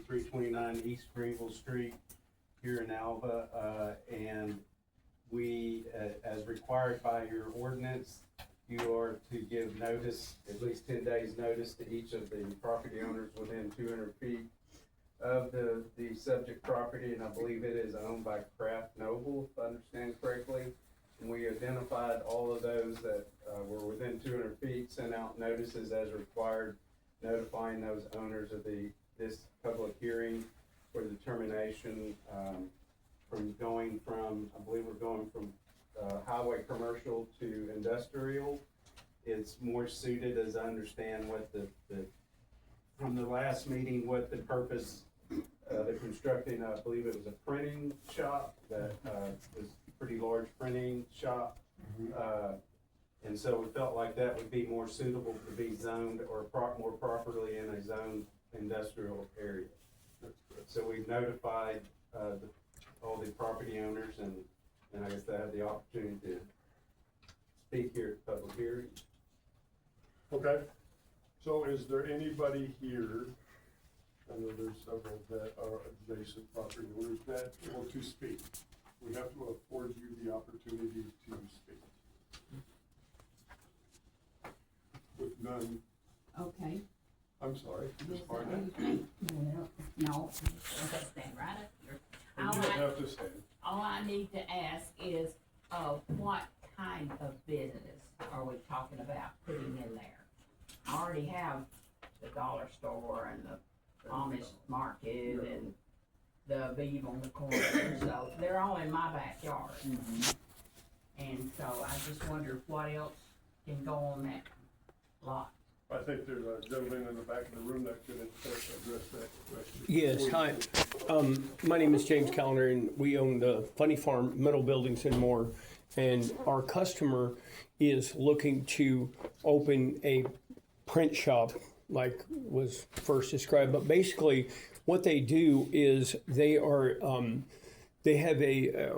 329 East Greenville Street here in Alva, and we, as required by your ordinance, you are to give notice, at least 10 days notice to each of the property owners within 200 feet of the subject property, and I believe it is owned by Kraft Noble, if I understand correctly. And we identified all of those that were within 200 feet, sent out notices as required, notifying those owners of this public hearing for the determination I believe we're going from highway commercial to industrial. It's more suited, as I understand what from the last meeting, what the purpose, they're constructing, I believe it was a printing shop that was a pretty large printing shop. And so we felt like that would be more suitable to be zoned or more properly in a zoned industrial area. So we've notified all the property owners, and I guess they have the opportunity to speak here at the public hearing. Okay, so is there anybody here, I know there's several that are adjacent property owners that want to speak? We have to afford you the opportunity to speak. With none, Okay. I'm sorry, Ms. Is that Barnett. anything? No, okay, stand right up here. You don't have to stand. All I need to ask is, what kind of business are we talking about putting in there? I already have the dollar store and the Amish market and the Beeve on the corner, so they're all in my backyard. And so I just wonder what else can go on that lot. I think there's a gentleman in the back of the room that could address that question. Yes, hi. My name is James Callender, and we own the Funny Farm Metal Buildings and more. And our customer is looking to open a print shop, like was first described. But basically, what they do is they have a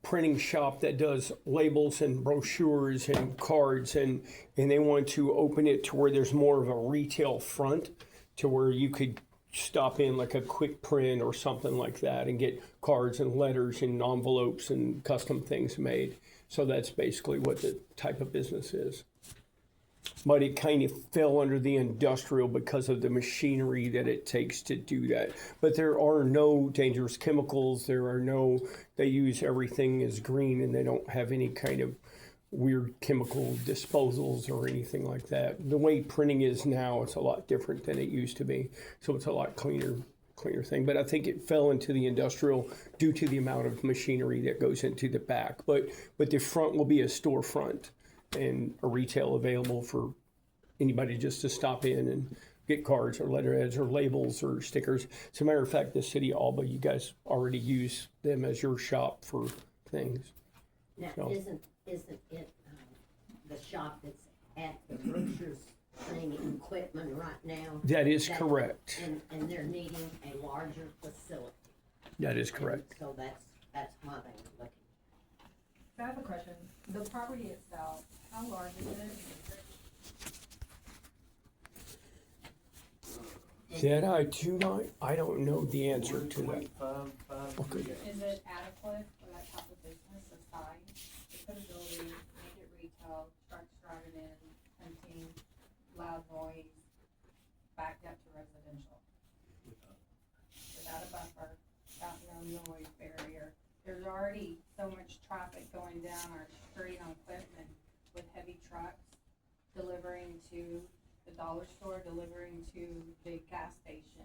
printing shop that does labels and brochures and cards, and they want to open it to where there's more of a retail front, to where you could stop in like a quick print or something like that and get cards and letters and envelopes and custom things made. So that's basically what the type of business is. But it kind of fell under the industrial because of the machinery that it takes to do that. But there are no dangerous chemicals. They use everything as green, and they don't have any kind of weird chemical disposals or anything like that. The way printing is now, it's a lot different than it used to be. So it's a lot cleaner thing. But I think it fell into the industrial due to the amount of machinery that goes into the back. But the front will be a storefront and a retail available for anybody just to stop in and get cards or letterheads or labels or stickers. As a matter of fact, the city of Alba, you guys already use them as your shop for things. Now, So- isn't it, the shop that's at the Brookshire's thing in Quitman right now? That is correct. And they're needing a larger facility. That is correct. And so that's why they were looking. So I have a question. The property itself, how large is it? That I don't know the answer to that. Okay. Is it adequate for that type of business, the size? To put a building, make it retail, trucks driving in, hunting, loud noise, backed up to residential? Without a buffer, without no noise barrier. There's already so much traffic going down our street on Quitman with heavy trucks delivering to the dollar store, delivering to the gas station.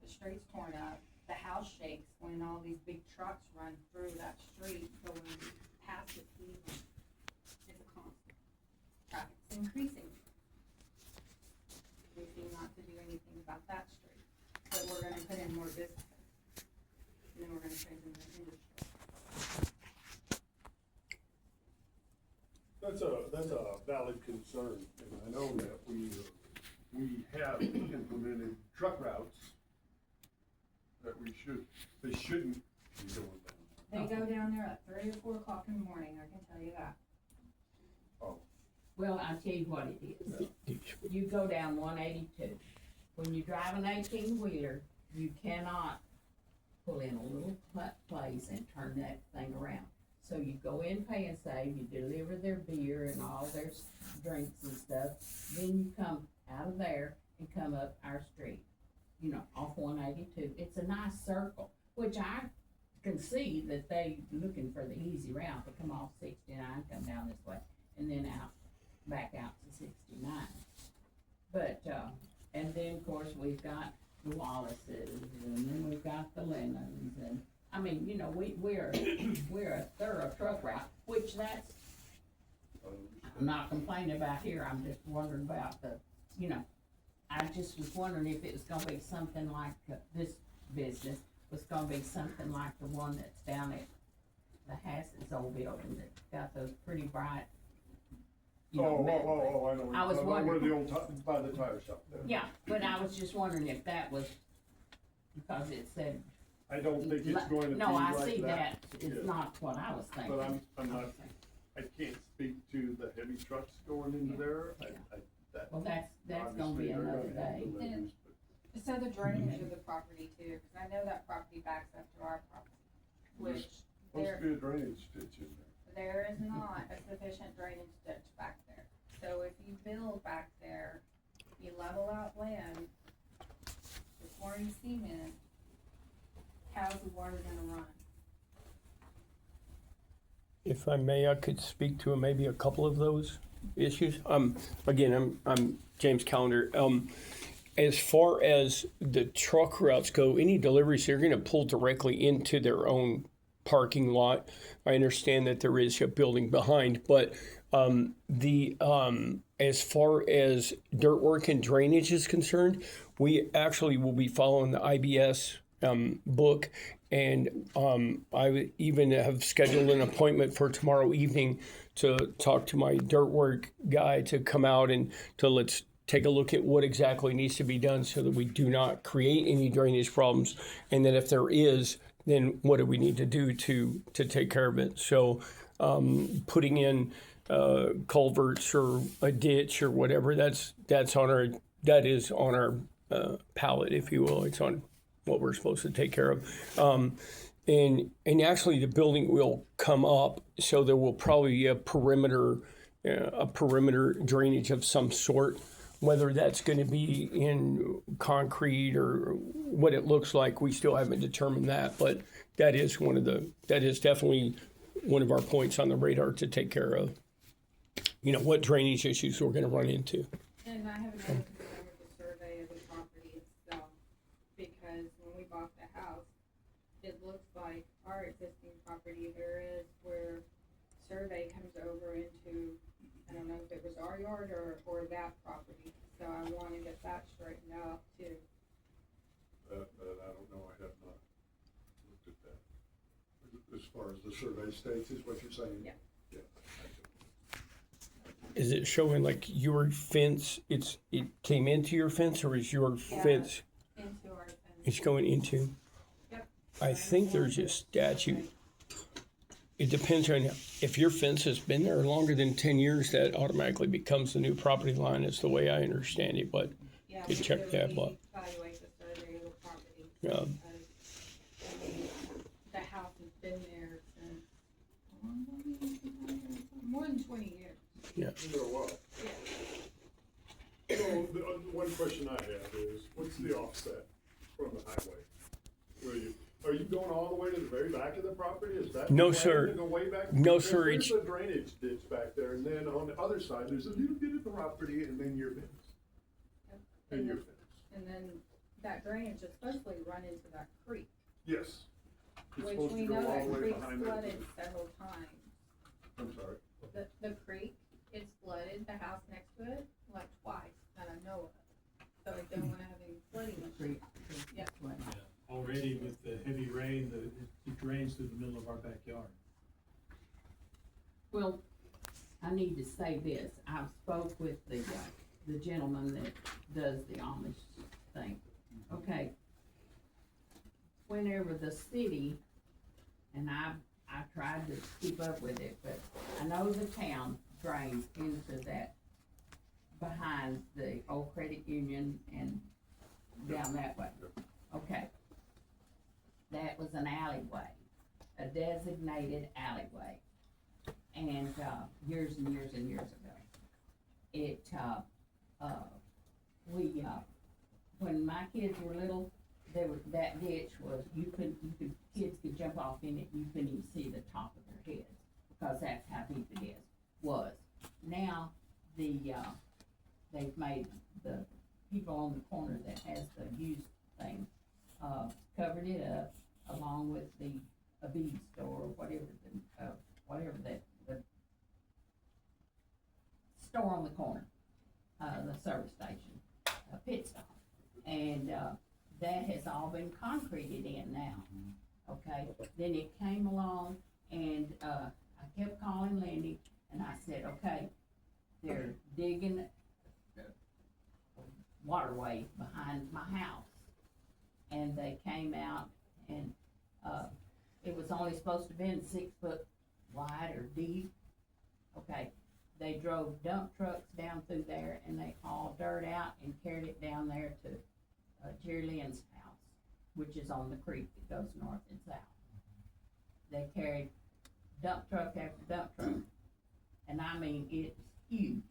The street's torn up, the house shakes when all these big trucks run through that street going past it evenly. It's a constant. Traffic's increasing. We seem not to do anything about that street, but we're gonna put in more businesses. And then we're gonna strengthen the industry. That's a valid concern, and I know that we have implemented truck routes that they shouldn't be going down. They go down there at 3 or 4 o'clock in the morning, I can tell you that. Well, I'll tell you what it is. You go down 182, when you drive an 18-wheeler, you cannot pull in a little place and turn that thing around. So you go in Pay and Save, you deliver their beer and all their drinks and stuff, then you come out of there and come up our street, off 182. It's a nice circle, which I can see that they looking for the easy route to come off 69, come down this way, and then back out to 69. But, and then, of course, we've got the Wallaces, and then we've got the Lennons, and, I mean, we're a thorough truck route, which that's, I'm not complaining about here, I'm just wondering about I just was wondering if it was gonna be something like this business was gonna be something like the one that's down at the Hass's old building that got those pretty bright, I know. I was Where wondering- the old, by the tire shop there. Yeah, but I was just wondering if that was, because it said. I don't think it's going to be No, I like see that. that, it's Yeah. not what I was thinking. But I'm not, I can't speak to the heavy trucks going into there. Well, that's gonna be another day. So the drainage of the property too, cause I know that property backs up to our property, which Supposed to be a drainage ditch in there. there is not a sufficient drainage ditch back there. So if you build back there, you level out land, you're pouring cement, how's the water gonna run? If I may, I could speak to maybe a couple of those issues. Again, I'm James Callender. As far as the truck routes go, any deliveries, they're gonna pull directly into their own parking lot. I understand that there is a building behind, but as far as dirt work and drainage is concerned, we actually will be following the IBS book, and I even have scheduled an appointment for tomorrow evening to talk to my dirt work guy to come out and to let's take a look at what exactly needs to be done so that we do not create any drainage problems, and then if there is, then what do we need to do to take care of it? So putting in culverts or a ditch or whatever, that is on our pallet, if you will. It's on what we're supposed to take care of. And actually the building will come up, so there will probably be a perimeter drainage of some sort, whether that's going to be in concrete or what it looks like. We still haven't determined that, but that is definitely one of our points on the radar to take care of. What drainage issues we're going to run into. And I have another concern with the survey of the property itself, because when we bought the house, it looks like our existing property, there is where survey comes over into, I don't know if it was our yard or that property, so I wanna get that straightened out too. That I don't know, I have not looked at that. As far as the survey states, is what you're saying? Yeah. Yeah. Is it showing like your fence? It came into your fence, or is your fence? Into our fence. It's going into. Yep. I think there's a statute. It depends on if your fence has been there longer than 10 years, that automatically becomes the new property line, is the way I understand it. But Yeah, could check so that, we but evaluate the survey of the property. Yeah. because, I mean, the house has been there since more than 20 years. For a while. Yeah. So the one question I have is, what's the offset from the highway? Are you going all the way to the very back of the property? Is that? No, the plan sir. to go way back? No, Because sir, There's it's- a drainage ditch back there, and then on the other side, there's a little bit of the property, and then your fence. And your fence. And then that drainage is supposed to run into that creek, Yes. It's which supposed we to go know all that the way creek's behind flooded it. several times. I'm sorry. The creek, it's flooded, the house next to it, like twice, that I know of. So I don't wanna have any flooding issues. Yeah. Already with the heavy rain, it drains through the middle of our backyard. Well, I need to say this, I've spoke with the gentleman that does the Amish thing. Okay. Whenever the city, and I tried to keep up with it, but I know the town drains into that behind the old credit union and down that way. Okay. That was an alleyway, a designated alleyway. And, years and years and years ago. It, when my kids were little, that ditch was, kids could jump off in it, you couldn't even see the top of their heads, because that's how deep it was. Now, they've made the people on the corner that has the used thing, covered it up along with the bead store, whatever the store on the corner, the service station, pit stop. And, that has all been concreted in now, okay? Then it came along and, I kept calling Lindy and I said, okay, they're digging the waterway behind my house. And they came out and, it was only supposed to be 6 foot wide or deep, okay? They drove dump trucks down through there and they hauled dirt out and carried it down there to Jerry Lynn's house, which is on the creek that goes north and south. They carried dump truck after dump truck, and I mean, it's huge.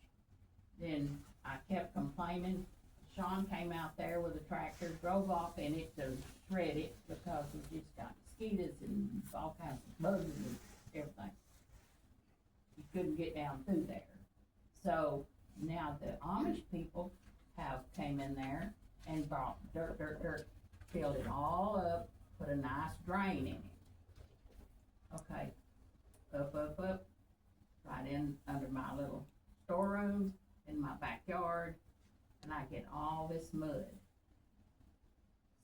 Then I kept complaining. Sean came out there with a tractor, drove off in it to shred it because we just got mosquitoes and all kinds of bugs and everything. You couldn't get down through there. So now the Amish people came in there and brought dirt, filled it all up, put a nice drain in it. Okay, up, right in under my little storeroom in my backyard, and I get all this mud.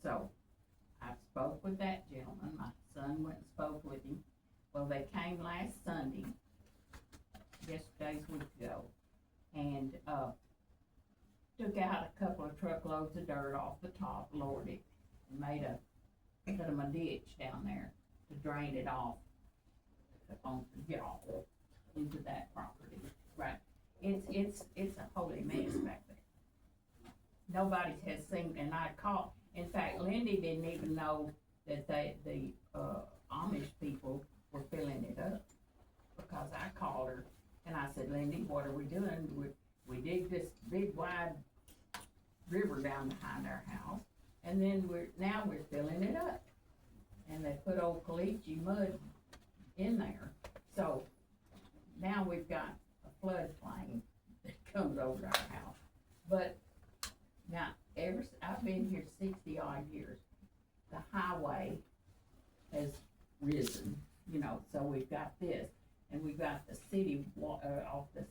So, I spoke with that gentleman, my son went and spoke with him. Well, they came last Sunday, yesterday's week ago, and, took out a couple of truckloads of dirt off the top, lowered it, and put them a ditch down there to drain it off into that property, right? It's a holy mess back there. Nobody has seen, and I called, in fact, Lindy didn't even know that the Amish people were filling it up, because I called her, and I said, Lindy, what are we doing? We dig this big wide river down behind our house, and then now we're filling it up. And they put old caliche mud in there, so now we've got a floodplain that comes over our house. But now, I've been here 60 odd years, the highway has risen, so we've got this, and we've got the city off the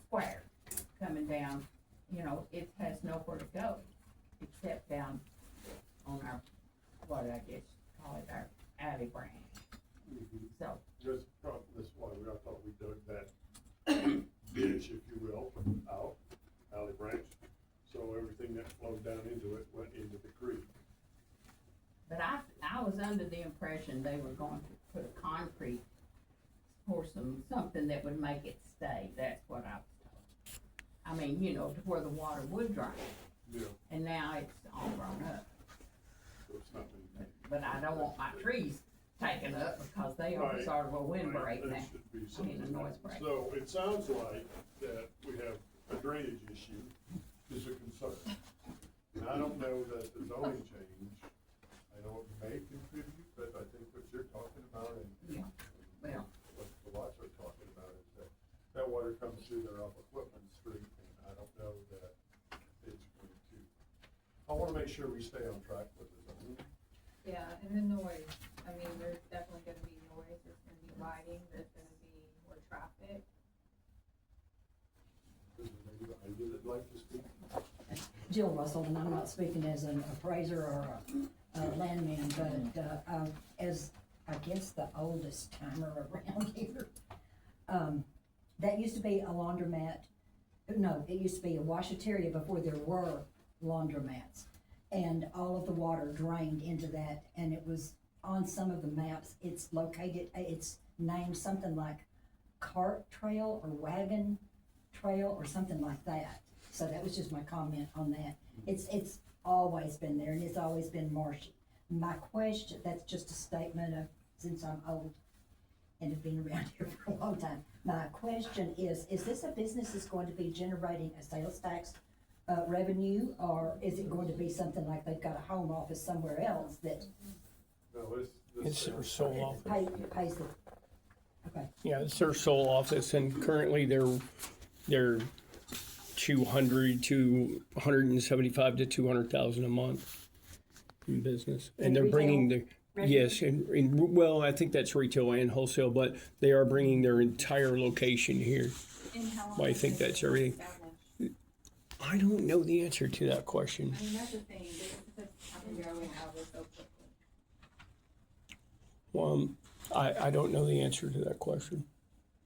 square coming down, it has nowhere to go, except down on our, I guess, call it our alley branch. So, That's why I thought we dug that ditch, if you will, out, alley branch, so everything that flowed down into it went into the creek. but I was under the impression they were going to put a concrete, pour something that would make it stay, that's what I was told. I mean, to where the water would drain, Yeah, and now it's all grown up. so it's not been. But I don't want my trees taken up because they are Right, sort of a windbreak There now. should be I mean, something. a noise break. So it sounds like that we have a drainage issue is a concern. And I don't know that the zoning change, I know it may contribute, but I think what you're talking about and Yeah, well, what the lots are talking about is that water comes through there off of Whitman Street, and I don't know that it's going to. I wanna make sure we stay on track with the zoning. Yeah, and the noise, I mean, there's definitely gonna be noise, there's gonna be lighting, there's gonna be more traffic. Is there maybe behind you that'd like to speak? Jill Russell, and I'm not speaking as an appraiser or a landman, but, as, I guess, the oldest timer around here, that used to be a laundromat. No, it used to be a washateria before there were laundromats. And all of the water drained into that, and it was on some of the maps, it's named something like Cart Trail or Wagon Trail or something like that. So that was just my comment on that. It's always been there and it's always been marshy. My question, that's just a statement of, since I'm old and have been around here for a long time. My question is this a business that's going to be generating a sales tax revenue, or is it going to be something like they've got a home office somewhere else that No, It's their sole office. pays the, okay, Yeah, it's their sole office, and currently they're 200 to 175 to 200,000 a month in business, and In they're bringing retail the yes, well, I think that's retail and wholesale, but they are bringing their entire location here. And how long Well, I has think it that's been everything. established? I don't know the answer to that question. I mean, that's the thing, businesses come and go and how this so quickly. I don't know the answer to that question.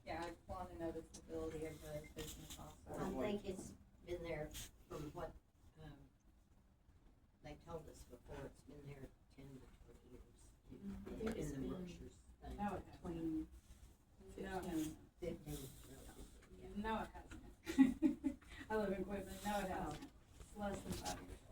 Yeah, I want to know the stability of the business also. I think it's been there from what, they told us before, it's been there 10 to 20 years. In It's the been- Berkshires thing. No, it hasn't. No, 15, no, it hasn't. I live in Quitman, no, it hasn't. It's less than 5 years.